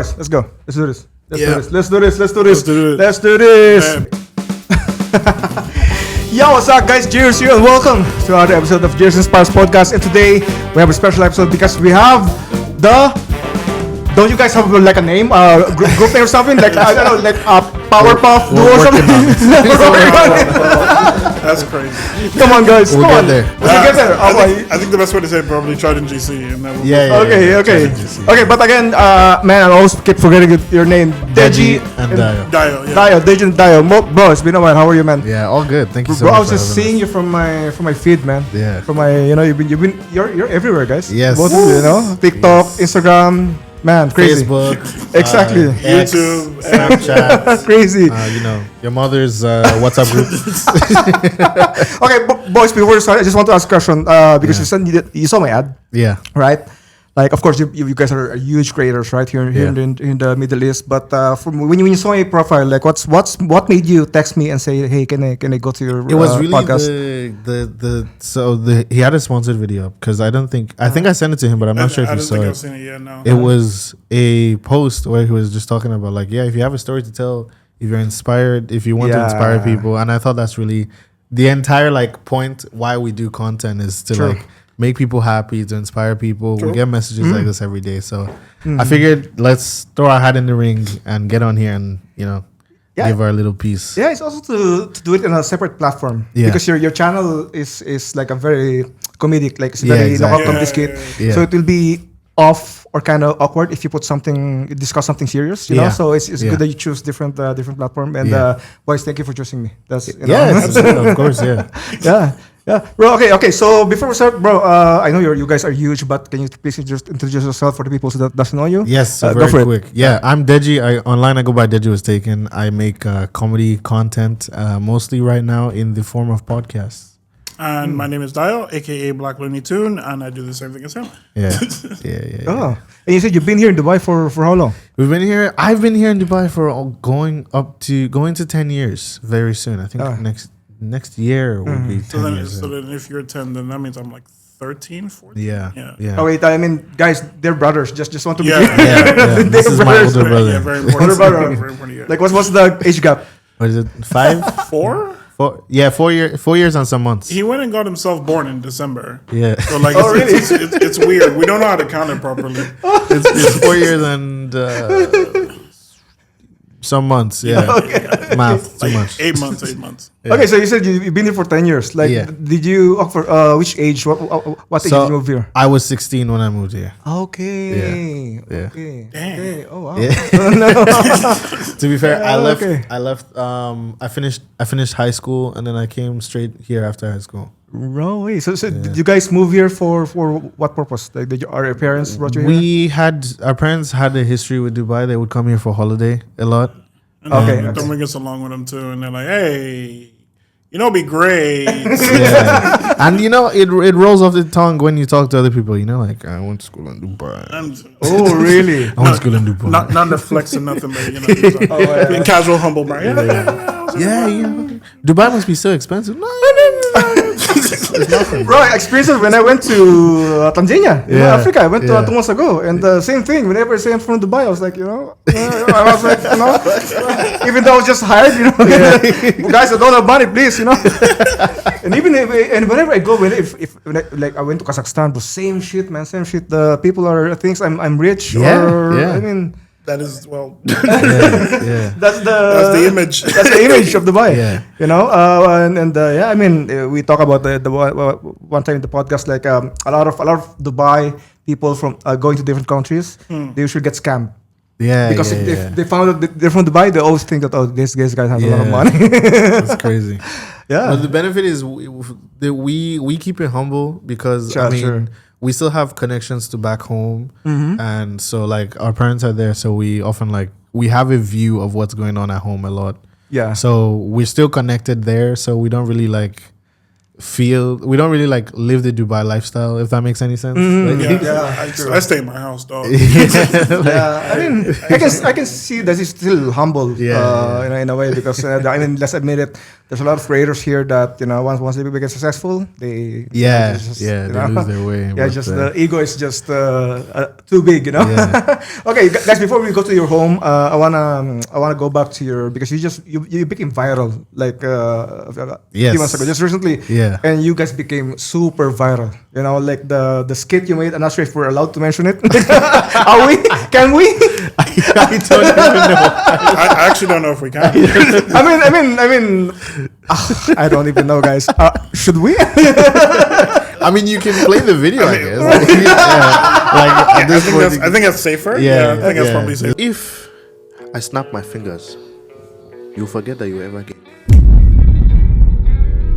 boys, let's go. Let's do this. Let's do this. Yo, what's up, guys? Cheers here and welcome to another episode of Cheers Inspires Podcast. And today we have a special episode because we have the. Don't you guys have like a name, group name or something? Like I don't know, like Powerpuff Duo or something. That's crazy. Come on, guys. We'll Come get on. there. We'll get there. I think the best way to say it probably Trident GC. And that will Okay. But again, man, I always keep forgetting your name. Deji and Dayo. Dayo. Deji and Dayo. Bro, it's been a while. How are you, man? Yeah, all good. Thank you so Bro, much. I was just seeing you from my feed, man. Yeah. From my, you're everywhere, guys. Yes. Both of you, TikTok, Instagram, man, crazy. Facebook. Exactly. X, YouTube, Snapchat. Crazy. Your mother's WhatsApp group. Okay, boys, before we start, I just want to ask a question because you saw my ad, Yeah. right? Like, of course, you guys are huge creators, right? Here in the Middle East. But from when you saw my profile, like, what made you text me and say, hey, can I go to your It was really podcast? he had a sponsored video because I think I sent it to him, but I'm not sure if you saw it. I've seen it yet. No. It was a post where he was just talking about like, if you have a story to tell, if you're inspired, if you want to inspire people, and I thought that's really the entire like point why we do content is to like make people happy, to inspire people. We get messages like this every day, so I figured let's throw our hat in the ring and get on here and give our little piece. Yeah, it's also to do it in a separate platform because your channel is like a very comedic, like it's very local comedy skit. Yeah. So it will be off or kind of awkward if you discuss something serious, you know. So it's good that you choose different platform. And boys, thank you for choosing me. That's Absolutely, of course, Yeah, bro. Okay. So before we start, bro, I know you guys are huge, but can you please just introduce yourself for the people that doesn't know you? Yes, so very quick. Yeah, I'm Deji. Online I go by Deji Was Taken. I make comedy content mostly right now in the form of podcasts. And my name is Dayo, aka Black Looney Tune, and I do the same thing as him. Yeah. Oh, and you said you've been here in Dubai for how long? We've been here. I've been here in Dubai for going to 10 years very soon. I think next year will be 10 years. So then if you're 10, then that means I'm like 13, 14. Yeah. Oh wait, I mean, guys, they're brothers. Just want to be clear. This is my older brother. Yeah, very important. Brother. Very important. Like, what's the age gap? What is it? 5? 4? 4 years and some months. He went and got himself born in December. Yeah. So like, it's weird. We don't know how to count it properly. It's 4 years and some months. Yeah. Okay. Math too much. 8 months. Yeah. Okay, so you said you've been here for 10 years. Like, did you offer which age? What age did you move here? I was 16 when I moved here. Okay. Yeah. Okay. Damn. Okay. Oh wow. Yeah. To be fair, I left. I finished high school and then I came straight here after high school. No way. So did you guys move here for what purpose? Like, did our parents brought you here? Our parents had a history with Dubai. They would come here for holiday a lot. And then we get along with them too, and they're like, "Hey, it'd be great." Yeah. And it rolls off the tongue when you talk to other people. Like, I went to school in Dubai. Oh, really? I went to school in Dubai. Not the flex or nothing, but being casual, humble, man. Yeah. Dubai must be so expensive. No. Bro, I experienced it when I went to Tanzania, Africa. I went 2 months ago, and the same thing. Whenever I say I'm from Dubai, I was like, I was like, even though I was just hired, guys, I don't have money, please, And whenever I go, when I went to Kazakhstan, the same shit, man, same shit. The people thinks I'm rich, I mean. That is That's the image. That's the image of Dubai. Yeah. I mean, we talk about the one time in the podcast, like a lot of Dubai people from going to different countries, they usually get scammed. Yeah, because if they found that they're from Dubai, they always think that these guys have a lot of money. That's crazy. Yeah. But the benefit is we keep it humble because we still have connections to back home, and so like our parents are there, so we often we have a view of what's going on at home a lot. Yeah. So we're still connected there, so we don't really live the Dubai lifestyle, if that makes any sense. I stay in my house, dog. I mean, I can see that he's still humble, in a way, because I mean, let's admit it. there's a lot of creators here that once they become successful, they Yeah, just, they lose their way. Yeah, but, just the ego is just too big, Yeah. Okay, guys, before we go to your home, I wanna go back to your, because you became viral like a Yes. few months ago, just recently. Yeah. And you guys became super viral. Like the skit you made. I'm not sure if we're allowed to mention it. Are we? Can we? I don't even know. I actually don't know if we can. I mean, I don't even know, guys. Should we? I mean, you can play the video, I guess. Like, at this point, I think that's safer. Yeah, I think that's yeah. probably safer. If I snap my fingers, you forget that you ever gay.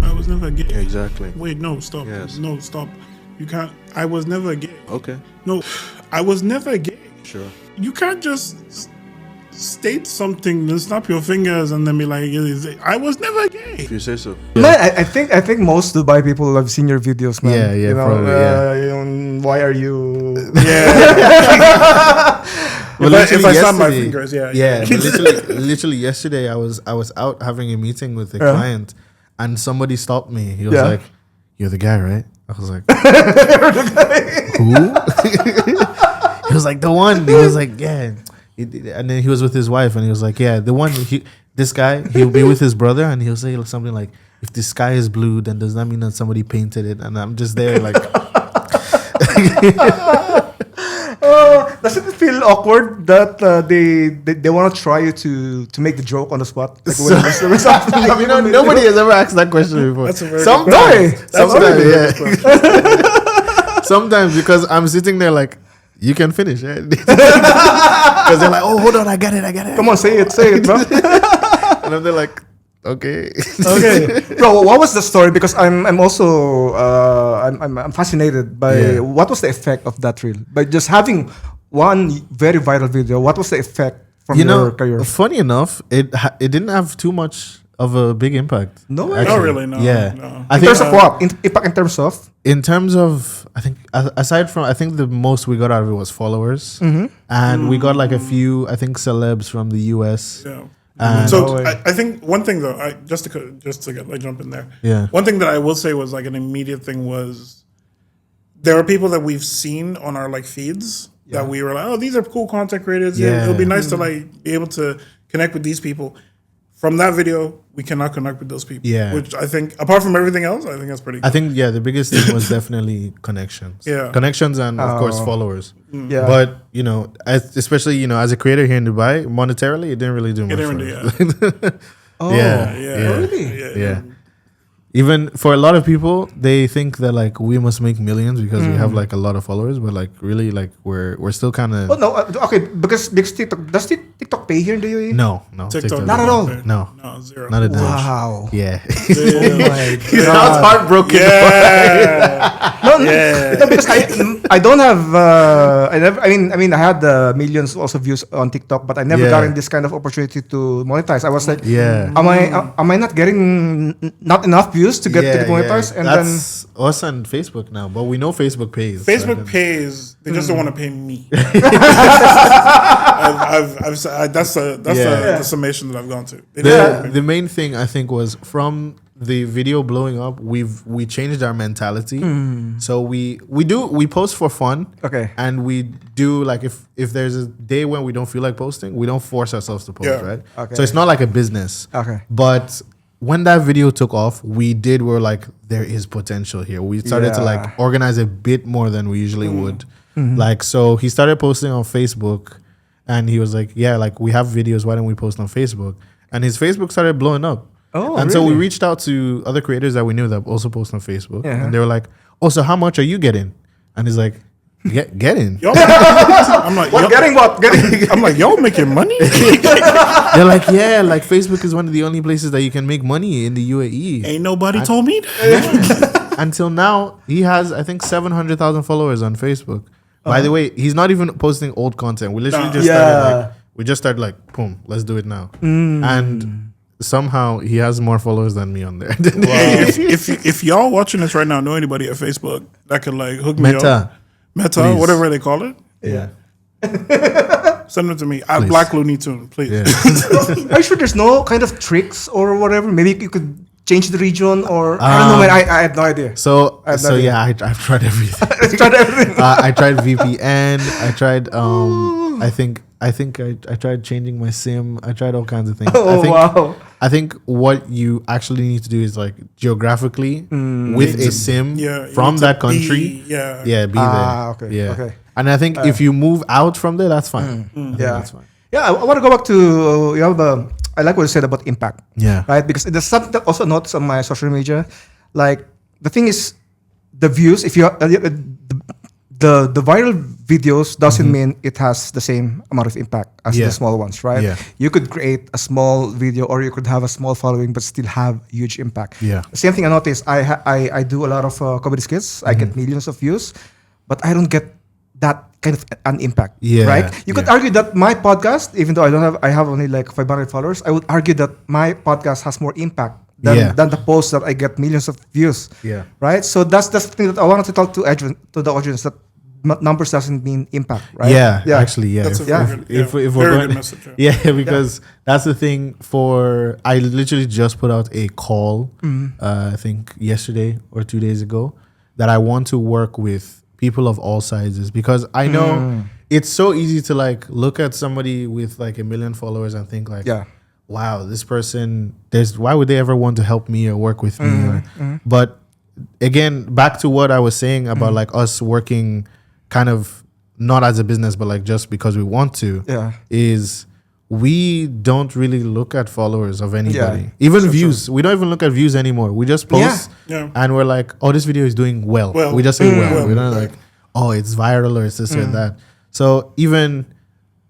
I was never gay. Yeah, exactly. Wait, no, stop. Yes. No, stop. You can't. I was never gay. Okay, No, I was never gay. sure. You can't just state something, then snap your fingers, and then be like, "I was never gay." If you say so. Man, I think most Dubai people have seen your videos, man. Yeah, probably, Why are you? Yeah. Well, if I snap my yesterday- fingers, yeah. Yeah, but literally yesterday I was out having a meeting with a client, and somebody stopped me. He was Yeah. like, "You're the guy, right?" I was like, "Who?" He was like, "The one." He was like, "Yeah." And then he was with his wife, and he was like, "Yeah, the one." This guy, he'll be with his brother, and he'll say something like, "If the sky is blue, then does that mean that somebody painted it?" And I'm just there like. Does it feel awkward that they want to try you to make the joke on the spot? Like Nobody has ever asked that question before. That's a very Sometimes, That's a very good yeah. Sometimes because I'm sitting there like, you can finish, right? Because they're like, oh, hold on, I got it. Come on, say it, bro. And I'm there like, okay. Okay, bro. What was the story? Because I'm also I'm fascinated by what was the effect of that reel. By just having one very viral video, what was the effect from your career? Funny enough, it didn't have too much of a big impact. No way. Not really, no. Yeah. No. I In think terms of what? In terms of? in terms of, I think aside from, I think the most we got out of it was followers, and we got like a few, I think, celebs from the US. Yeah. And So I think one thing though, just to get, like, jump in there. Yeah. One thing that I will say was like an immediate thing was there are people that we've seen on our like feeds that we were like, oh, these are cool content creators. Yeah. It'll be nice to like be able to connect with these people. From that video, we cannot connect with those people. Yeah. Which I think, apart from everything else, I think that's pretty good. I think the biggest thing was definitely connections. Yeah. Connections and of course followers. Yeah. But especially as a creator here in Dubai, monetarily it didn't really do much. didn't for really, us. yeah. Really? Yeah. Even for a lot of people, they think that like we must make millions because we have like a lot of followers, but like really like we're still kind of Oh no. Okay, because TikTok does TikTok pay here in the UAE? no TikTok. Not at all. No. No, zero. not a damn. Wow. Yeah. Oh my He sounds heartbroken. Yeah. No, because I don't have I mean I had millions also views on TikTok, but I never Yeah. got in this kind of opportunity to monetize. I was like, Yeah. am I not getting not enough views to get monetized? And that's us on Facebook now, but we know Facebook pays. Facebook pays. They just don't want to pay me. That's the summation that I've gone to. They don't wanna pay me. The main thing I think was from the video blowing up, we changed our mentality. So we post for fun. Okay. And we do like if there's a day when we don't feel like posting, we don't force ourselves to post, Yeah. right? Okay. So it's not like a business. Okay. But when that video took off, we're like, there is potential here. We started to Yeah. like organize a bit more than we usually would. Like, so he started posting on Facebook and he was like, yeah, like we have videos. Why don't we post on Facebook? And his Facebook started blowing up. Oh, and so we really? reached out to other creators that we knew that also post on Facebook. Yeah. And they were like, oh, so how much are you getting? And he's like, getting? Y'all, I'm like, What? y'all- Getting what? Getting? I'm like, y'all making money? They're like, yeah, like Facebook is one of the only places that you can make money in the UAE. Ain't nobody told me that. Until now, he has, I think, 700,000 followers on Facebook. By the way, he's not even posting old content. We literally just started like, boom, let's do it now. And somehow he has more followers than me on there. Hey, if y'all watching this right now know anybody at Facebook that could like hook me Meta. up, Meta, Please. whatever they call it, Yeah. Send them to me. Black Looney Tune, please. Yeah. Are you sure there's no kind of tricks or whatever? Maybe you could change the region or I don't know, man. I have no idea. I've tried everything. I tried everything. I tried VPN. I tried. I think I tried changing my SIM. I tried all kinds of things. Wow. I think what you actually need to do is like geographically with a SIM from that country. Be there. Okay. Yeah. Okay. And I think if you move out from there, that's fine. Yeah. That's fine. Yeah, I want to go back to I like what you said about impact. Yeah. Right? Because there's something that also noticed on my social media. Like the thing is the views, if you the viral videos doesn't mean it has the same amount of impact as the small ones, right? Yeah. You could create a small video or you could have a small following but still have huge impact. Yeah. Same thing I noticed. I do a lot of comedy skits. I get millions of views, but I don't get that kind of an impact. Yeah. Right? You could argue that my podcast, even though I have only like 500 followers, I would argue that my podcast has more impact than the posts that I get millions of views. Yeah. Right? So that's the thing that I wanted to tell to the audience, that numbers doesn't mean impact, right? Yeah. Actually, yeah. That's a very good, If we're very going, good message. yeah, because that's the thing. I literally just put out a call, I think yesterday or 2 days ago, that I want to work with people of all sizes, because I know it's so easy to like look at somebody with like 1 million followers and think like, wow, this person, why would they ever want to help me or work with me? But again, back to what I was saying about like us working kind of not as a business, but like just because we want to, is we don't really look at followers of anybody. Even views. We don't even look at views anymore. We just post and we're like, oh, this video is doing well. We just say well. We don't like, oh, it's viral or it's this or that. So even,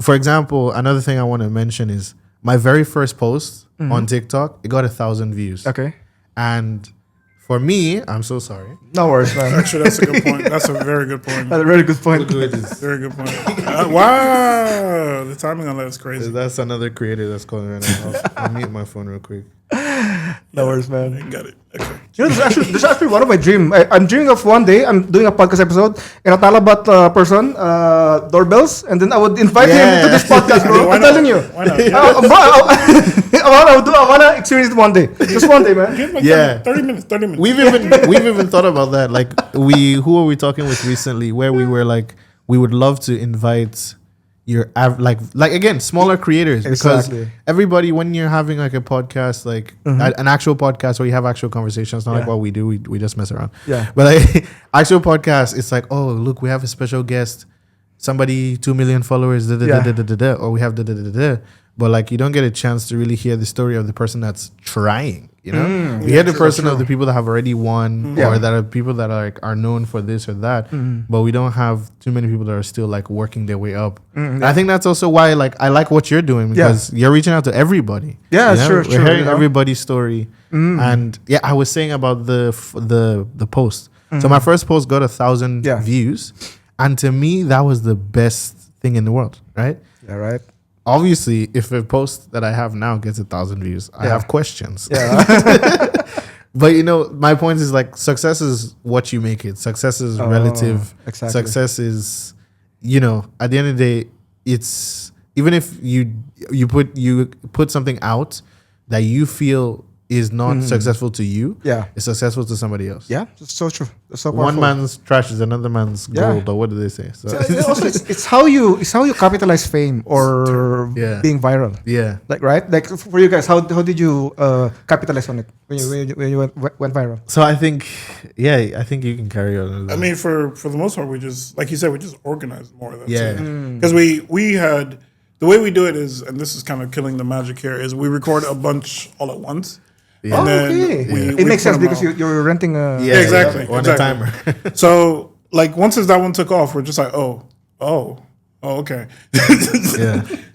for example, another thing I want to mention is my very first post on TikTok, it got 1,000 views. Okay. And for me, I'm so sorry. No worries, man. Actually, that's a good point. That's a very good point. That's a very good point. Very good point. Wow. The timing on that is crazy. That's another creator that's calling right now. I'll mute my phone real quick. No worries, man. I got it. Okay. You know, there's actually one of my dreams. I'm dreaming of one day I'm doing a podcast episode and a Talabat person, doorbells, and then I would invite him to this podcast, bro. I'm telling you. Why not? I want to experience it one day. Just one day, man. Give him like Yeah. 30 minutes. 30 minutes. We've even thought about that. Like who were we talking with recently? Where we were like, we would love to invite your like again smaller creators, because everybody, when you're having like a podcast, like an actual podcast where you have actual conversations, not like what we do, we just mess around. But like actual podcast, it's like, oh look, we have a special guest, somebody 2 million followers, or we have but like you don't get a chance to really hear the story of the person that's trying. You know, we hear the person of the people that have already won, or that are people that are like are known for this or that, but we don't have too many people that are still like working their way up. I think that's also why like I like what you're doing, because you're reaching out to everybody. Yeah, sure. We're hearing everybody's story, and I was saying about the post. So my first post got 1,000 views, and to me that was the best thing in the world, right? Yeah, right. Obviously, if a post that I have now gets 1,000 views, I have questions. But you know, my point is like, success is what you make it. Success is relative. Exactly. Success is, you know, at the end of the day, it's even if you put something out that you feel is not successful to you, it's successful to somebody else. Yeah, it's so true. It's so one man's trash is another man's gold, or what do they say? So also, it's how you capitalize fame or being viral. Yeah, like right, like for you guys, how did you capitalize on it when you went viral? So I think you can carry on. I mean, for the most part, we just, like you said, we just organized more. Because we had, the way we do it is, and this is kind of killing the magic here, is we record a bunch all at once. Yeah. And then it makes sense because you're renting a... Yeah, exactly. On a timer. So, like, once that one took off, we're just like, oh, okay.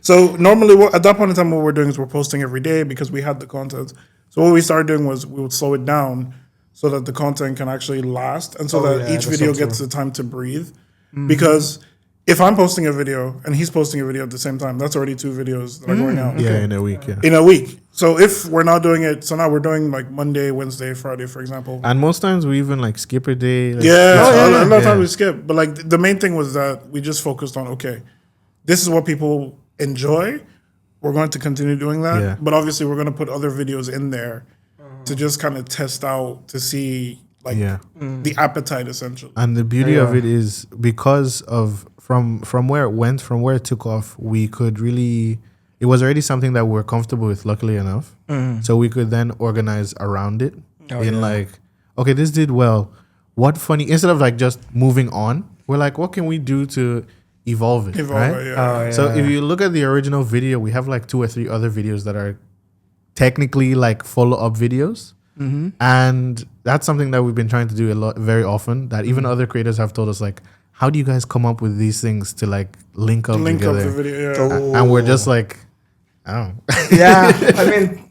So, normally, at that point in time, what we're doing is we're posting every day because we had the content. So, what we started doing was we would slow it down so that the content can actually last, and so that each video gets the time to breathe. Because if I'm posting a video and he's posting a video at the same time, that's already 2 videos that are going out. Yeah, in a week. Yeah. In a week. So if we're not doing it, so now we're doing like Monday, Wednesday, Friday, for example. And most times we even like skip a day. Like, a lot of times we skip. But like the main thing was that we just focused on, okay, this is what people enjoy. We're going to continue doing that. Yeah. But obviously, we're going to put other videos in there to just kind of test out to see like the appetite essentially. And the beauty of it is because of from where it went, from where it took off, we could really, it was already something that we were comfortable with, luckily enough. So we could then organize around it like, okay, this did well. What funny, instead of like just moving on, we're like, what can we do to evolve it, right? So if you look at the original video, we have like 2 or 3 other videos that are technically like follow-up videos. And that's something that we've been trying to do very often, that even other creators have told us, like, how do you guys come up with these things to like link up together? The video, And we're just like, I don't know. I mean,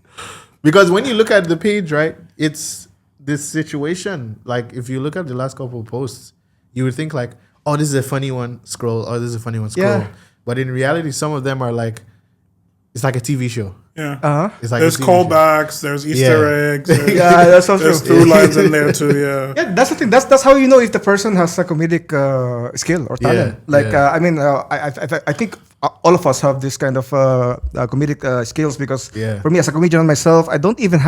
because when you look at the page, right, it's this situation. Like if you look at the last couple of posts, you would think like, oh, this is a funny one, scroll. Oh, this is a funny one, scroll. Yeah. But in reality, some of them are like, it's like a TV show. Yeah. It's like there's callbacks, there's Easter eggs. that's so there's true. through lines in there too. Yeah, that's the thing. That's how you know if the person has a comedic skill or talent. I mean, I think all of us have this kind of comedic skills because for me as a comedian myself, I don't even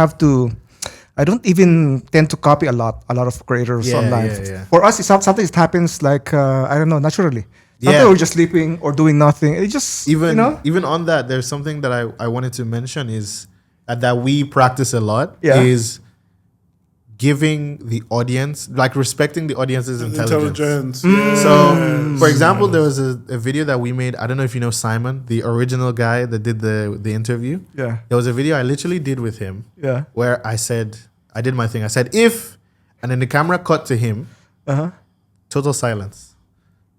tend to copy a lot of creators online. For us, it's something that happens like I don't know, naturally. Sometimes we're just sleeping or doing nothing. It just even on that, there's something that I wanted to mention is that we practice a lot is giving the audience, like respecting the audience's intelligence. So, for example, there was a video that we made. I don't know if you know Simon, the original guy that did the interview. Yeah. There was a video I literally did with him. Yeah. Where I did my thing. I said, if, and then the camera cut to him, total silence.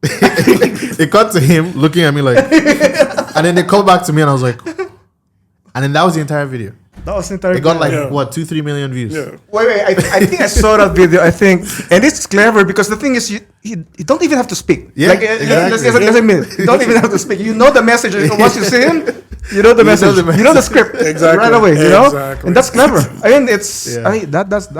It cut to him looking at me like, and then they called back to me and I was like, and then that was the entire video. That was the entire It got like 2-3 million views. Yeah. Wait, I think I saw that video. I think, and it's clever because the thing is, you don't even have to speak. Yeah, let's exactly. admit, you don't even have to speak. You know the message. Once you see him, you know the message. You know the script right away. You know, and that's clever. I mean, it's that's So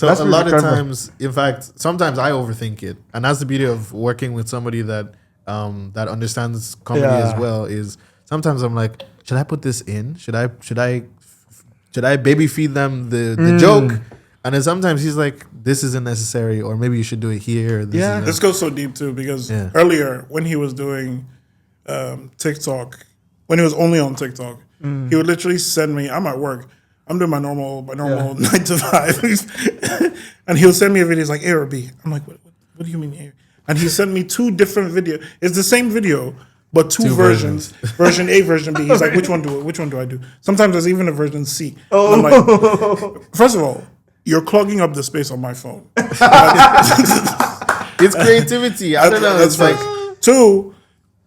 that's a really lot of clever. times, in fact, sometimes I overthink it, and that's the beauty of working with somebody that understands comedy as well. Is sometimes I'm like, should I put this in? Should I baby feed them the joke? And then sometimes he's like, this isn't necessary, or maybe you should do it here. This goes so deep too because earlier when he was doing TikTok, when he was only on TikTok, he would literally send me. I'm at work. I'm doing my normal 9 to 5, and he'll send me a video. He's like A or B. I'm like, what do you mean A? And he sent me 2 different videos. It's the same video, but 2 versions. Version A, version B. He's like, which one do I do? Sometimes there's even a version C. I'm like, first of all, you're clogging up the space on my phone. It's creativity. I don't know. That's It's like, right. 2,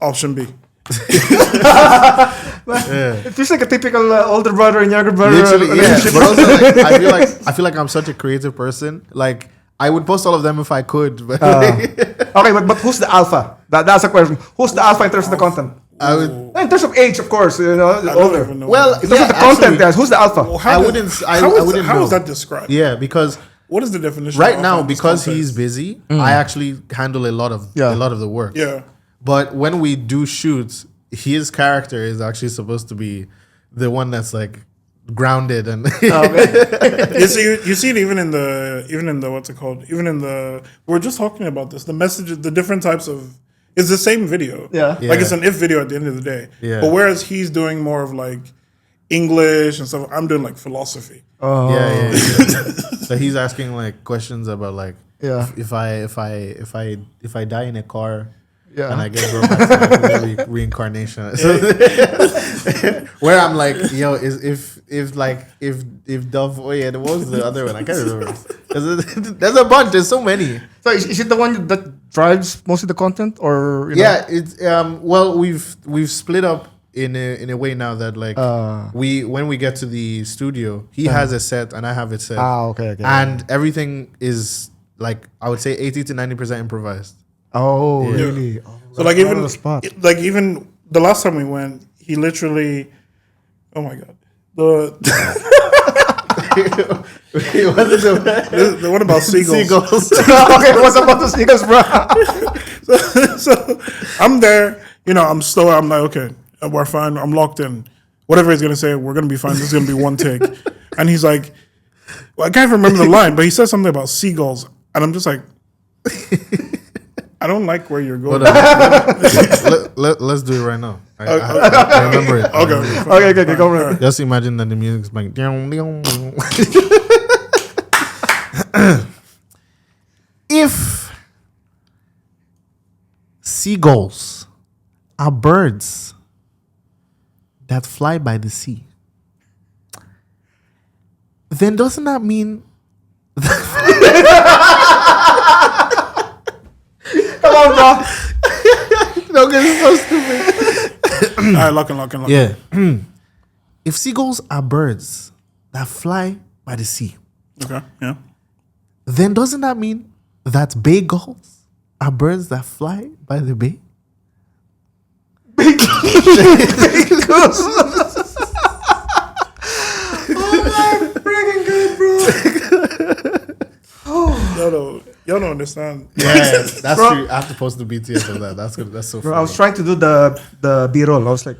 option B. It feels like a typical older brother and younger brother literally, relationship. But also, like, I feel like I'm such a creative person. Like, I would post all of them if I could. But Okay, but who's the alpha? That's a question. Who's the alpha in terms of the content? I would. In terms of age, of course, you know, older. In Well, terms of the content, guys, who's the alpha? Well, I wouldn't know. How is that described? Yeah, because What is the definition? right of now, this because content? he's busy, I actually handle a lot of the work. Yeah. But when we do shoots, his character is actually supposed to be the one that's like grounded and You see it even in the what's it called? Even in the we're just talking about this. The messages, the different types of it's the same video. Yeah. Like it's an if video at the end of the day. Yeah. But whereas he's doing more of like English and stuff, I'm doing like philosophy. yeah. So he's asking like questions about like if I die in a car. Yeah. And I get brought back to like reincarnation. Where I'm like, yo, if Dove, what was the other one? I can't remember. There's a bunch. There's so many. So is it the one that drives most of the content, or It's well, we've split up in a way now that like when we get to the studio, he has a set and I have it set. Okay. And everything is like I would say 80 to 90% improvised. Oh, really? Oh, So like right even on the spot. like even the last time we went, he literally, oh my god, the one about seagulls. Okay, what's about the sneakers, bro? So I'm there. I'm slow. I'm like, okay, we're fine. I'm locked in. Whatever he's gonna say, we're gonna be fine. This is gonna be one take. And he's like, well, I can't remember the line, but he says something about seagulls, and I'm just like, I don't like where you're going. Let's do it right now. I remember it. Okay, go right. Just imagine that the music's like. If seagulls are birds that fly by the sea, then doesn't that mean Come on, bro. no, because it's so stupid. All right, lock in. Yeah. If seagulls are birds that fly by the sea, Okay, yeah. then doesn't that mean that bay gulls are birds that fly by the bay? Freaking good, bro. No, y'all don't understand. Yeah, that's true. I have to post the BTS of that. That's good. That's so funny. Bro, I was trying to do the B-roll. I was like,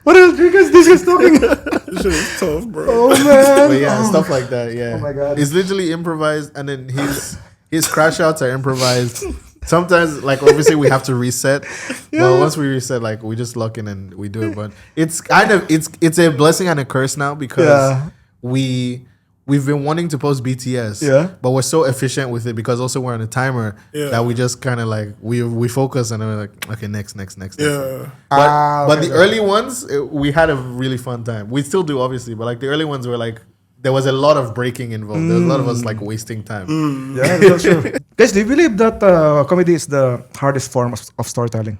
what else? This is talking. This shit is tough, bro. Oh man. But yeah, stuff like that. Yeah. Oh my God. It's literally improvised, and then his crash outs are improvised. Sometimes, like obviously, we have to reset. But once we reset, like we just lock in and we do it. But it's kind of it's a blessing and a curse now because we've been wanting to post BTS, but we're so efficient with it because also we're on a timer that we just kind of like we focus and we're like, okay, next. Yeah. But the early ones, we had a really fun time. We still do, obviously, but like the early ones were like, there was a lot of breaking involved. There was a lot of us like wasting time. Yeah, that's true. Guys, do you believe that comedy is the hardest form of storytelling?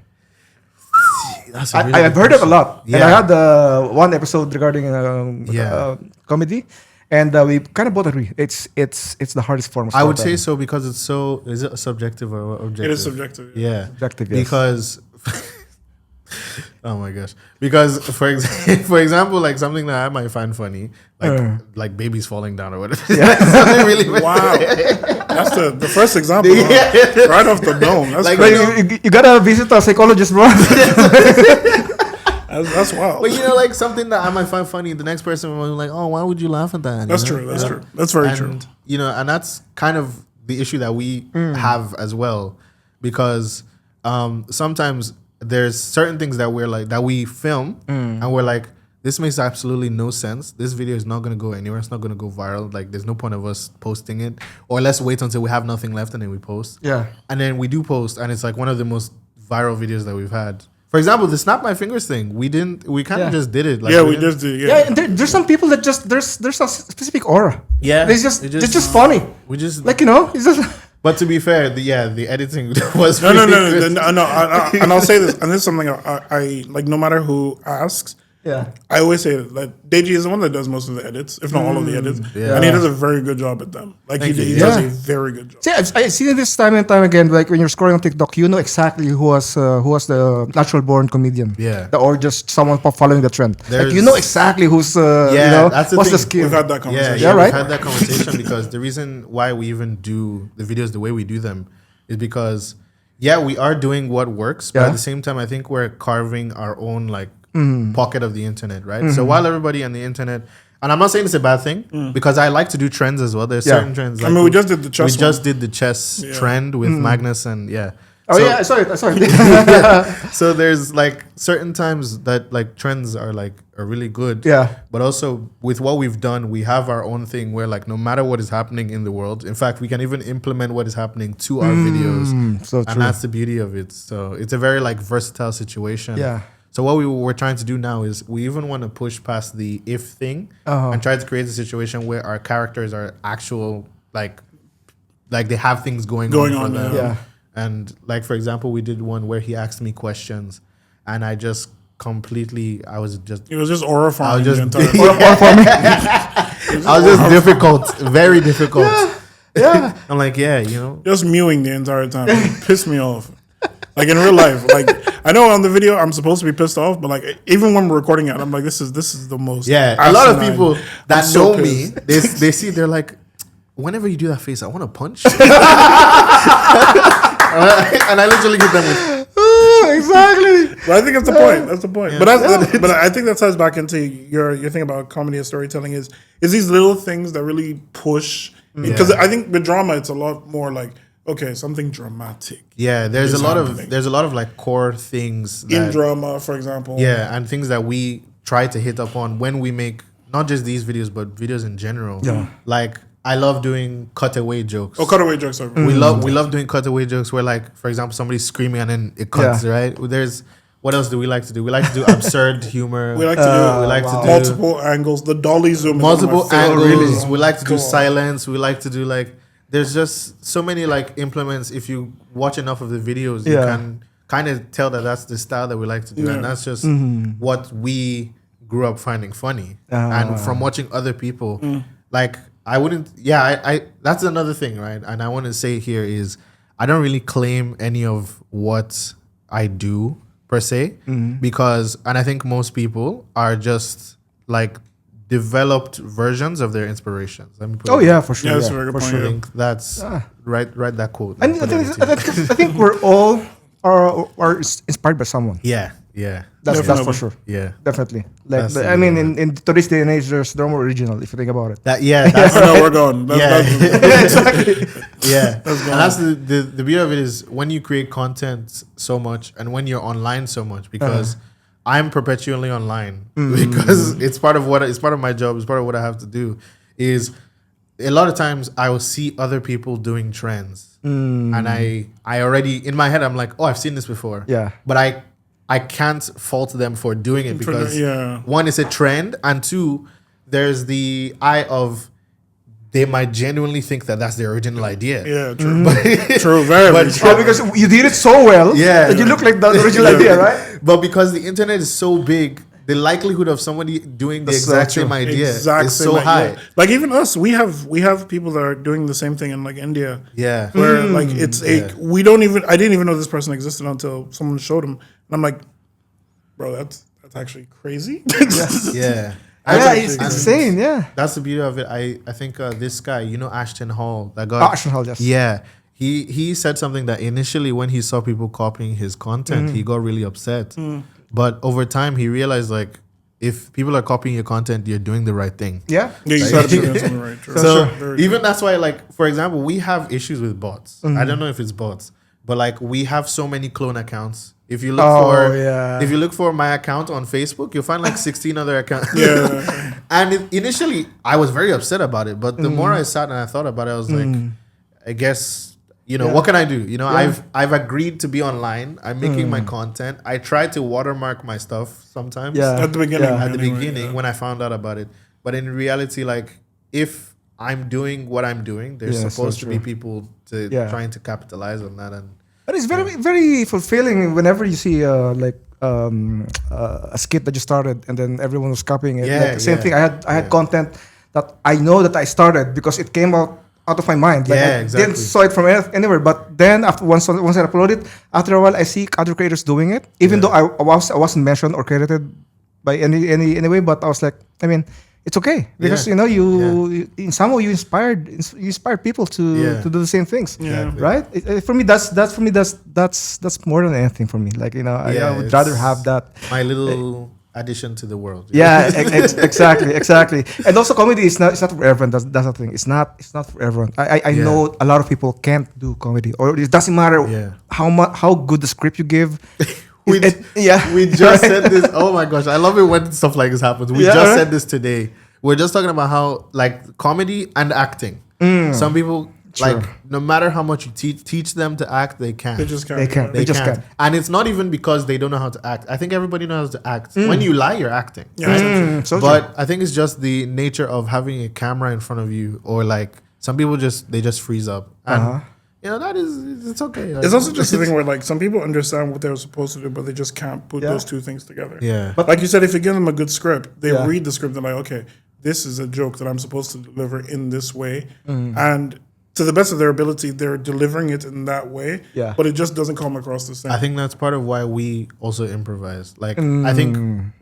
That's a really I've good heard it a question. lot. Yeah. And I had one episode regarding comedy, and we kind of both agree. It's the hardest form of I would storytelling. say so because it's so. Is it subjective or objective? It is subjective. Yeah, Subjective, yes. Because. Oh my gosh! Because for example, like something that I might find funny, like babies falling down or whatever. Something really Wow, that's the first example, right off the dome. That's Like, crazy. you gotta visit a psychologist, bro. That's wild. But like something that I might find funny, the next person will be like, "Oh, why would you laugh at that?" That's true. That's true. That's very true. And that's kind of the issue that we have as well, because sometimes there's certain things that we're like that we film and we're like, this makes absolutely no sense. This video is not going to go anywhere. It's not going to go viral. Like, there's no point of us posting it, or let's wait until we have nothing left and then we post. Yeah. And then we do post, and it's like one of the most viral videos that we've had. For example, the snap my fingers thing, we kind of just did it. Like, We just did. Yeah, and there's some people that just there's a specific aura. Yeah, it's just funny. We just Like, it's just. But to be fair, the editing was No. really good. And I'll say this, and this is something I like. No matter who asks, I always say that Deji is the one that does most of the edits, if not all of the edits, and he does a very good job at them. Like he does a very good job. See, I've seen this time and time again. Like when you're scrolling on TikTok, you know exactly who was the natural born comedian, or just someone following the trend. Like you know exactly who's that's the what's the thing. skill. We've had that conversation. Yeah, right. we've had that conversation because the reason why we even do the videos the way we do them is because we are doing what works, but at the same time, I think we're carving our own pocket of the internet, right? So while everybody on the internet, and I'm not saying it's a bad thing because I like to do trends as well. There's certain trends. I mean, we just did the chess. We just did the chess trend with Magnus and I saw it. So there's like certain times that like trends are really good. Yeah. But also with what we've done, we have our own thing where like no matter what is happening in the world, in fact, we can even implement what is happening to our videos. So true. And that's the beauty of it. So it's a very like versatile situation. Yeah. So what we're trying to do now is we even want to push past the if thing and try to create a situation where our characters are actual like they have things going on for them. Yeah. And like, for example, we did one where he asked me questions and I just completely, It was just aura farming the entire I was just difficult, very difficult. Yeah. I'm like, just mewing the entire time. It pissed me off. Like in real life, like I know on the video I'm supposed to be pissed off, but like even when we're recording it, I'm like, this is the most. A lot of asinine. people that I'm so know me, they see, they're like, whenever you do that face, I want to punch. And I literally give them with, Exactly. But I think that's the point. That's the point. Yeah. But I think that ties back into your thing about comedy and storytelling is these little things that really push. Because I think with drama, it's a lot more like, okay, something dramatic. Yeah, there's a lot of like core things in drama, for example. Yeah, and things that we try to hit upon when we make not just these videos but videos in general. Yeah, like I love doing cutaway jokes. Oh, cutaway jokes are we love doing cutaway jokes where, like, for example, somebody's screaming and then it cuts. Right? There's what else do we like to do? We like to do absurd humor. We like to do multiple angles. The dolly zoom. Multiple angles. Really. We like to do silence. We like to do like. There's just so many like implements. If you watch enough of the videos, you can kind of tell that that's the style that we like to do, and that's just what we grew up finding funny. And from watching other people, like I wouldn't. Yeah, I that's another thing, right? And I want to say here is I don't really claim any of what I do per se, because, and I think most people are just like developed versions of their inspirations. Let me put for sure. Yeah, that's a very good point. I think that's write that quote. And I think we're all are inspired by someone. Yeah. That's for sure. Yeah, definitely. Like I mean, in today's day and age, there's no more original. If you think about it. That's I know we're going. Exactly. Yeah, and that's the beauty of it is when you create content so much and when you're online so much, because I'm perpetually online because it's part of my job. It's part of what I have to do. Is a lot of times I will see other people doing trends, and I already in my head I'm like, oh, I've seen this before. Yeah, but I can't fault them for doing it because one, it's a trend, and two, there's the eye of they might genuinely think that that's their original idea. Yeah, true. True, very true. Because you did it so well that you look like the original idea, right? But because the internet is so big, the likelihood of somebody doing the exact same idea is so high. Yeah. Like even us, we have people that are doing the same thing in like India. Yeah. Where like it's I didn't even know this person existed until someone showed him. And I'm like, bro, that's actually crazy. Yeah. It's insane. Yeah. That's the beauty of it. I think this guy, Ashton Hall, that guy. Ashton Hall, yes. Yeah. He said something that initially when he saw people copying his content, he got really upset. But over time, he realized, like, if people are copying your content, you're doing the right thing. Yeah, you got to do something right. True. So even that's why, like, for example, we have issues with bots. I don't know if it's bots, but like we have so many clone accounts. If you look for my account on Facebook, you'll find like 16 other accounts. Yeah. And initially, I was very upset about it, but the more I sat and I thought about it, I was like, I guess. What can I do? I've agreed to be online. I'm making my content. I try to watermark my stuff sometimes. Yeah. At the beginning. At the beginning when I found out about it. But in reality, like, if I'm doing what I'm doing, there's supposed to be people trying to capitalize on that. But it's very, very fulfilling whenever you see a skit that you started and then everyone was copying it. Like, same thing. I had content that I know that I started because it came out of my mind. Like I didn't saw it from anywhere. But then after once I upload it, after a while I see other creators doing it. Even though I wasn't mentioned or credited by any way, but I was like, I mean, it's okay because you in some way you inspired people to do the same things. Yeah. Right? For me that's more than anything for me. Like I would rather have that. My little addition to the world. Yeah, exactly. And also comedy is not for everyone. That's the thing. It's not for everyone. I know a lot of people can't do comedy, or it doesn't matter how good the script you give. We just said this. Oh my gosh, I love it when stuff like this happens. We just said this today. We're just talking about how like comedy and acting. Some people like no matter how much you teach them to act, they can't. They just can't. They just can't. And it's not even because they don't know how to act. I think everybody knows how to act. When you lie, you're acting. Yeah, but I think it's just the nature of having a camera in front of you, or like some people just freeze up. And it's okay. It's also just the thing where like some people understand what they're supposed to do, but they just can't put those two things together. Yeah. But like you said, if you give them a good script, they read the script and like, okay, this is a joke that I'm supposed to deliver in this way. And to the best of their ability, they're delivering it in that way. Yeah. But it just doesn't come across the same. I think that's part of why we also improvise. Like I think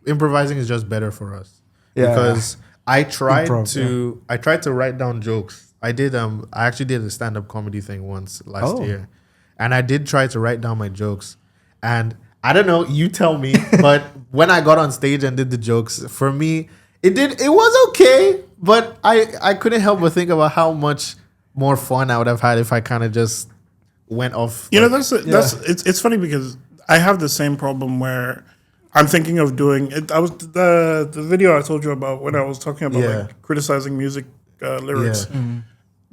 improvising is just better for us. Yeah. Because I tried to write down jokes I actually did a stand-up comedy thing once last Oh. year, and I did try to write down my jokes. And I don't know, you tell me, but when I got on stage and did the jokes, for me, it was okay, but I couldn't help but think about how much more fun I would have had if I kind of just went off. You know, it's funny because I have the same problem where I'm thinking of doing it. I was the video I told you about when I was talking about like criticizing music lyrics. Yeah.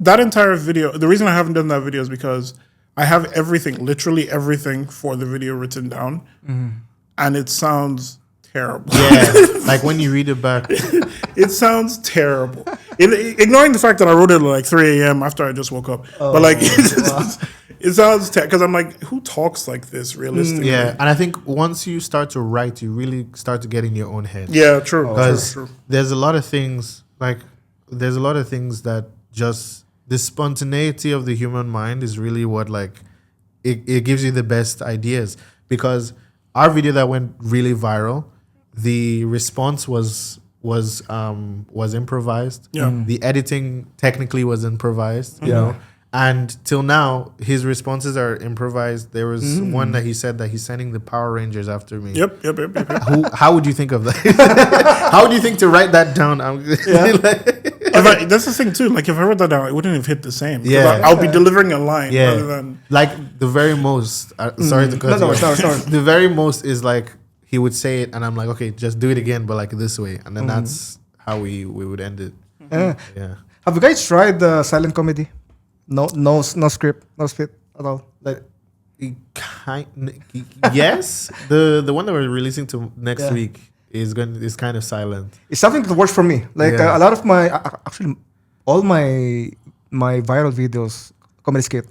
That entire video, the reason I haven't done that video is because I have everything, literally everything for the video written down, and it sounds terrible. Yeah, like when you read it back. It sounds terrible. Ignoring the fact that I wrote it at like 3 a.m. after I just woke up. But like, it sounds terrible. Because I'm like, who talks like this realistically? Yeah, and I think once you start to write, you really start to get in your own head. Yeah, true. Because True. there's a lot of things, that just the spontaneity of the human mind is really what it gives you the best ideas. Because our video that went really viral, the response was improvised. Yeah. The editing technically was improvised. You know, and till now his responses are improvised. There was one that he said that he's sending the Power Rangers after me. Yep. How would you think of that? How would you think to write that down? That's the thing too. Like if I wrote that down, it wouldn't have hit the same. Yeah. I'll be delivering a line rather than like the very most. Sorry to cut you off. The very most is like he would say it, and I'm like, okay, just do it again, but like this way, and then that's how we would end it. Yeah. Have you guys tried the silent comedy? No script, no spit at all. Like Yes, the one that we're releasing to next week is kind of silent. it's something that works for me. Like a lot of my actually all my viral videos, comedy skit,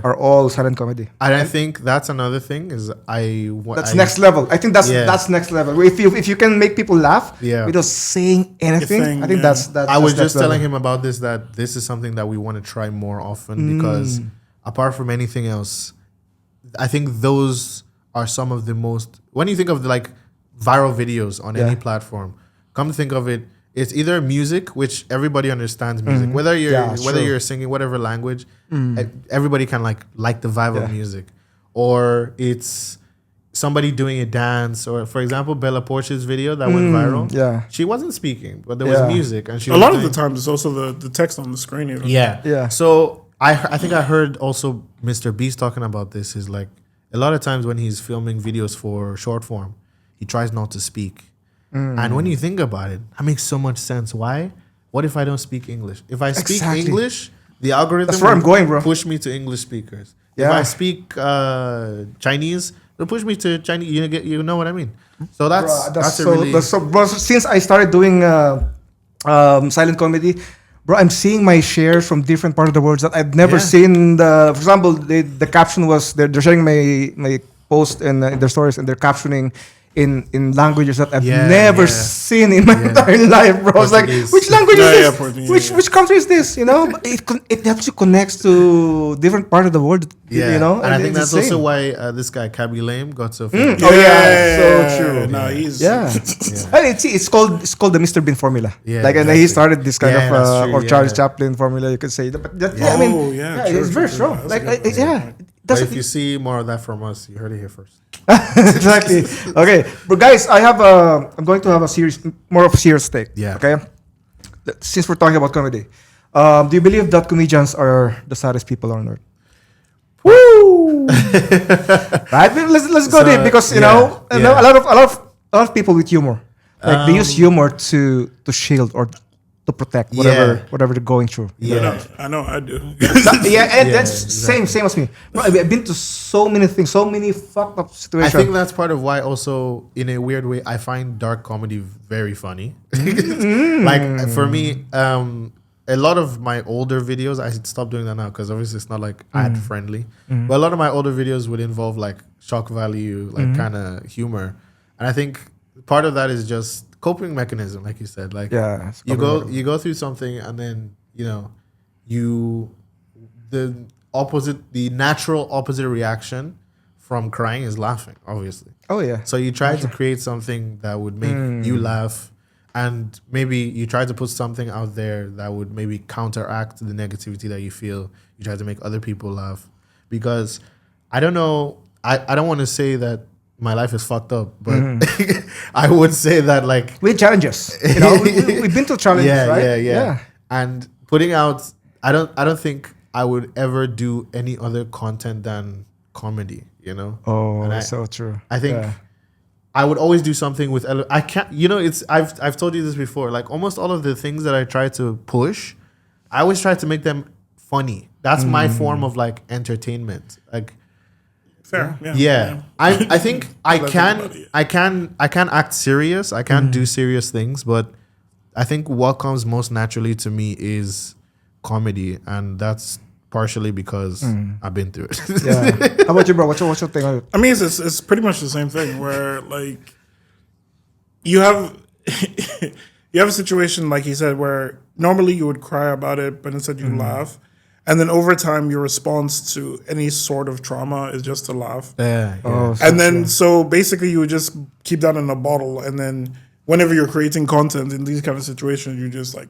are all silent comedy. And I think that's another thing is That's next level. I think that's next level. If you can make people laugh without saying anything, I think that's. I was that's just telling him about this, that this is something that we want to try more often because apart from anything else, I think those are some of the most. When you think of like viral videos on any platform, come to think of it, it's either music, which everybody understands music, whether you're singing whatever language, everybody can like the vibe of music, or it's somebody doing a dance, or for example, Bella Porsche's video that went viral. Yeah, she wasn't speaking, but there was music, and she a lot of the times it's also the text on the screen. Even. Yeah. So I think I heard also Mr. Beast talking about this. Is like a lot of times when he's filming videos for short form, he tries not to speak. And when you think about it, that makes so much sense. Why? What if I don't speak English? If I speak English, the algorithm That's where I'm going, bro. push me to English speakers. Yeah. If I speak Chinese, it'll push me to Chinese. You know what I mean? So bro, since I started doing silent comedy, bro, I'm seeing my shares from different parts of the world that I've never seen. For example, the caption was they're sharing my post and their stories, and they're captioning in languages that I've never seen in my entire life, bro. I was like, which language is this? Which country is this? You know, it actually connects to different part of the world. Yeah. You know, and I think that's also why this guy Kabi Lame got so famous. so true. No, he's It's called the Mr. Bean formula. Yeah, like, and he started this kind of true, Charles Chaplin formula. You could say, but I mean, it's very strong. Like, But if you see more of that from us, you heard it here first. Exactly. Okay, but guys, I'm going to have a series, more of a serious take. Yeah. Okay. Since we're talking about comedy, do you believe that comedians are the saddest people on earth? Woo! Right. Let's go there because a lot of people with humor, like they use humor to shield or to protect whatever they're going through. I know, I do. That's same as me. Bro, I've been to so many things, so many fucked up situations. I think that's part of why also, in a weird way, I find dark comedy very funny. Like, for me, a lot of my older videos, I stopped doing that now because obviously it's not like ad friendly. But a lot of my older videos would involve like shock value, like kind of humor. And I think part of that is just coping mechanism, like you said. Like you go through something, and then the natural opposite reaction from crying is laughing, obviously. Oh yeah. So you try to create something that would make you laugh, and maybe you try to put something out there that would maybe counteract the negativity that you feel. You try to make other people laugh, because I don't know. I don't want to say that my life is fucked up, but I would say that like with challenges, we've been through challenges, right? Yeah. And putting out, I don't think I would ever do any other content than comedy. Oh, and so true. I think I would always do something with. I can't. It's. I've told you this before. Like almost all of the things that I try to push, I always try to make them funny. That's my form of like entertainment. Like. Fair. Yeah. I think I can act serious. I can do serious things, but I think what comes most naturally to me is comedy, and that's partially because I've been through it. Yeah. How about you, bro? What's your thing? I mean, it's pretty much the same thing where like you have you have a situation like he said where normally you would cry about it, but instead you laugh. And then over time, your response to any sort of trauma is just to laugh. Yeah. Oh, And then, so basically, you would just keep that in a bottle. And then, whenever you're creating content in these kind of situations, you just like,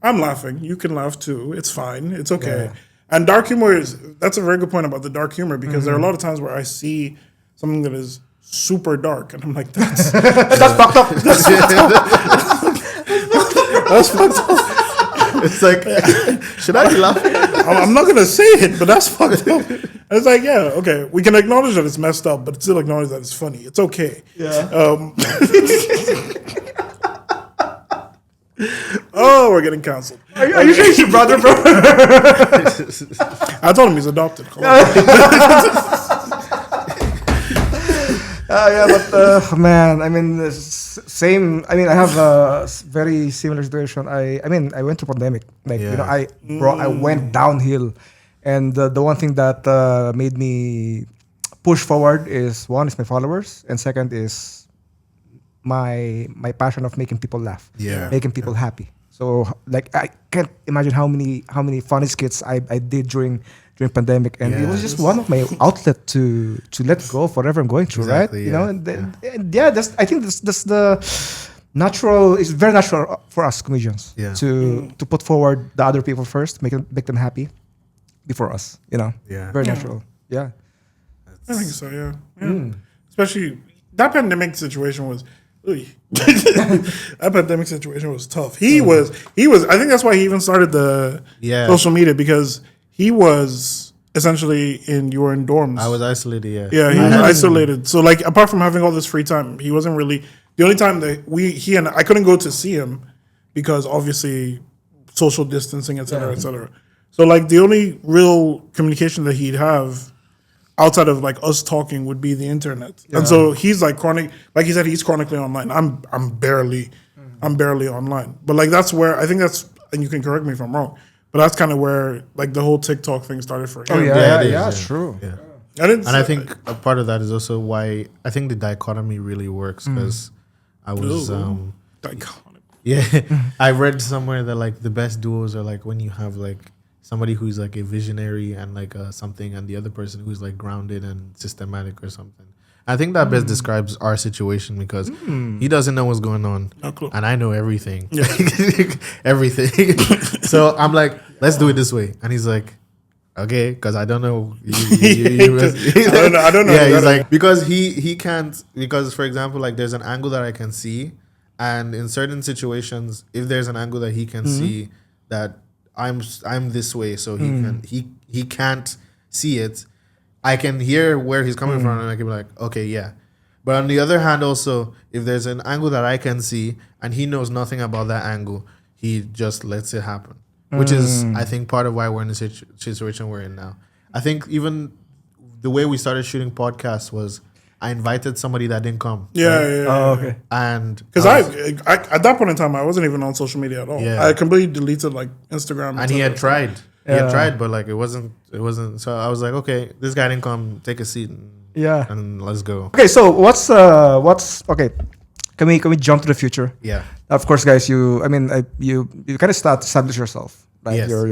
I'm laughing. You can laugh too. It's fine. It's okay. And dark humor that's a very good point about the dark humor, because there are a lot of times where I see something that is super dark, and I'm like, that's fucked up. That's fucked up. That's fucked up. It's like, should I be laughing? I'm not gonna say it, but that's fucked up. And it's like, yeah, okay, we can acknowledge that it's messed up, but still acknowledge that it's funny. It's okay. Yeah. Oh, we're getting canceled. Are you sure it's your brother, bro? I told him he's adopted. But man, I mean, same. I mean, I have a very similar situation. I went through pandemic. Like I went downhill, and the one thing that made me push forward is one is my followers, and second is my passion of making people laugh, making people happy. So like I can't imagine how many funny skits I did during pandemic, and it was just one of my outlet to let go of whatever I'm going through, Exactly, right? I think that's the natural. It's very natural for us comedians to put forward the other people first, make them happy before us. Very natural. Yeah, I think so. Yeah. Especially that pandemic situation was. That pandemic situation was tough. He was. I think that's why he even started the social media, because he was essentially you were in dorms. I was isolated. Yeah, he was isolated. So like, apart from having all this free time, he wasn't really. The only time that he and I couldn't go to see him because obviously social distancing, et cetera, et cetera. So like the only real communication that he'd have outside of like us talking would be the internet. And so he's like chronic, like he said, he's chronically online. I'm barely online. But like that's where I think and you can correct me if I'm wrong, but that's kind of where like the whole TikTok thing started for him. Oh yeah, true. Yeah. And I think a part of that is also why I think the dichotomy really works, because I was dichotomy. Yeah, I read somewhere that like the best duos are like when you have like somebody who's like a visionary and like something, and the other person who's like grounded and systematic or something. I think that best describes our situation, because he doesn't know what's going on, and I know everything, everything. So I'm like, let's do it this way, and he's like, okay, because I don't know. I don't know. Yeah, he's like, because he can't, because for example, like there's an angle that I can see, and in certain situations, if there's an angle that he can see that I'm this way, so he can't see it. I can hear where he's coming from, and I can be like, okay, yeah. But on the other hand, also, if there's an angle that I can see and he knows nothing about that angle, he just lets it happen, which is, I think, part of why we're in the situation we're in now. I think even the way we started shooting podcasts was I invited somebody that didn't come. Yeah. Oh, okay. And because I at that point in time, I wasn't even on social media at all. Yeah. I completely deleted like Instagram. And he had tried. He had tried, but like it wasn't. So I was like, okay, this guy didn't come. Take a seat. And let's go. Okay, so what's okay? Can we jump to the future? Yeah. Of course, guys. You kind of establish yourself, right? Yes, Your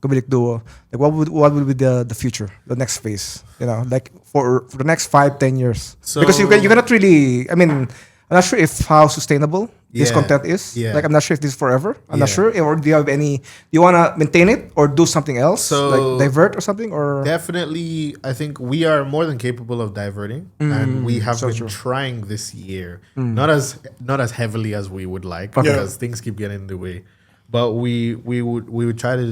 comedic duo. Like what would be the future, the next phase? Like for the next 5-10 years. So- Because you cannot really. I mean, I'm not sure if how sustainable this content is. Yeah. Like I'm not sure if this is forever. I'm not Yeah. sure. Or do you have any? Do you wanna maintain it or do something else? So- like divert or something or Definitely, I think we are more than capable of diverting, and we have so been true. trying this year, not as heavily as we would like because things keep getting in the way. But we would try to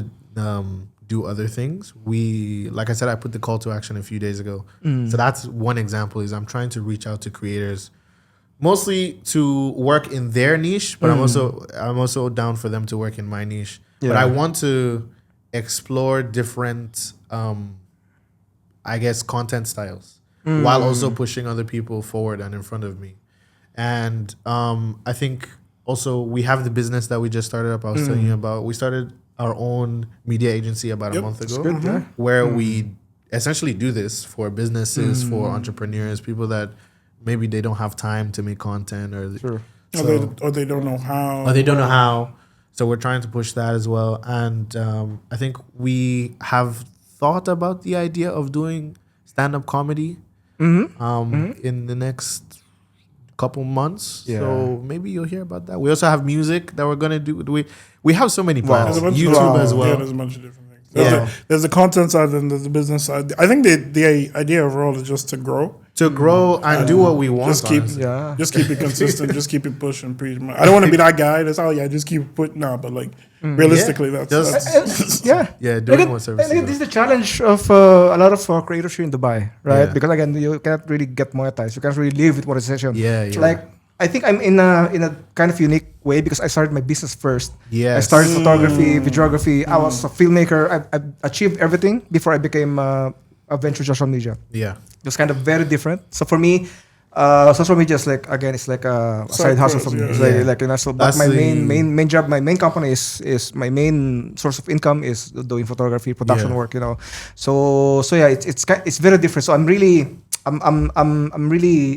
do other things. We, like I said, I put the call to action a few days ago. So that's one example. Is I'm trying to reach out to creators, mostly to work in their niche, but I'm also down for them to work in my niche. But Yeah. I want to explore different, I guess, content styles while also pushing other people forward and in front of me. And I think also we have the business that we just started up. I was telling you about. We started our own media agency about a month ago, good, yeah. where we essentially do this for businesses, for entrepreneurs, people that maybe they don't have time to make content or Or they don't know how. or they don't know how. So we're trying to push that as well. And I think we have thought about the idea of doing stand-up comedy in the next couple months. Yeah. So maybe you'll hear about that. We also have music that we're going to do. We have so many plans. There's a bunch of YouTube different- as well. Yeah, there's a bunch of different things. There's the content side and there's the business side. I think the idea overall is just to grow. To grow and do what we want. Just keep, honestly. just keep it consistent. Just keep it pushing. Pretty much. I don't want to be that guy that's just keep putting. No, but like realistically, Yeah. that's yeah. Yeah, doing Again, what services. this is the challenge of a lot of creators here in Dubai, right? Yeah. Because again, you cannot really get monetized. You can't really live with monetization. Yeah, yeah. Like I think I'm in a kind of unique way because I started my business first. Yes. I started photography, videography. I was a filmmaker. I achieved everything before I became a venture social media. Yeah. It was kind of very different. So for me, social media is like again, it's like a side hustle for me. Yeah. It's like you know, so but That's my the- main job, my main company is my main source of income is doing photography, production Yeah. work. You know, so yeah, it's very different. So I'm really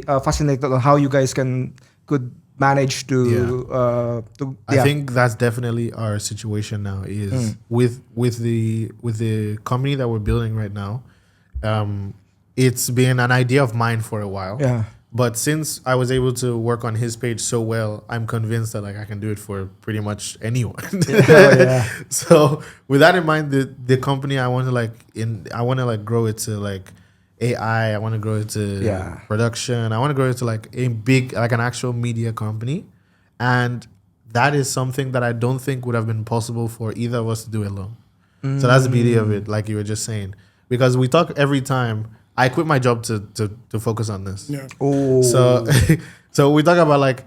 fascinated on how you guys could manage to I think that's definitely our situation now is with the company that we're building right now. It's been an idea of mine for a while. Yeah. But since I was able to work on his page so well, I'm convinced that like I can do it for pretty much anyone. yeah. So with that in mind, the company I want to grow it to like AI. I want to grow it to production. I want to grow it to like a big, like an actual media company. And that is something that I don't think would have been possible for either of us to do alone. So that's the beauty of it, like you were just saying. Because we talk every time, I quit my job to focus on this. yeah. Oh. So so we talk about like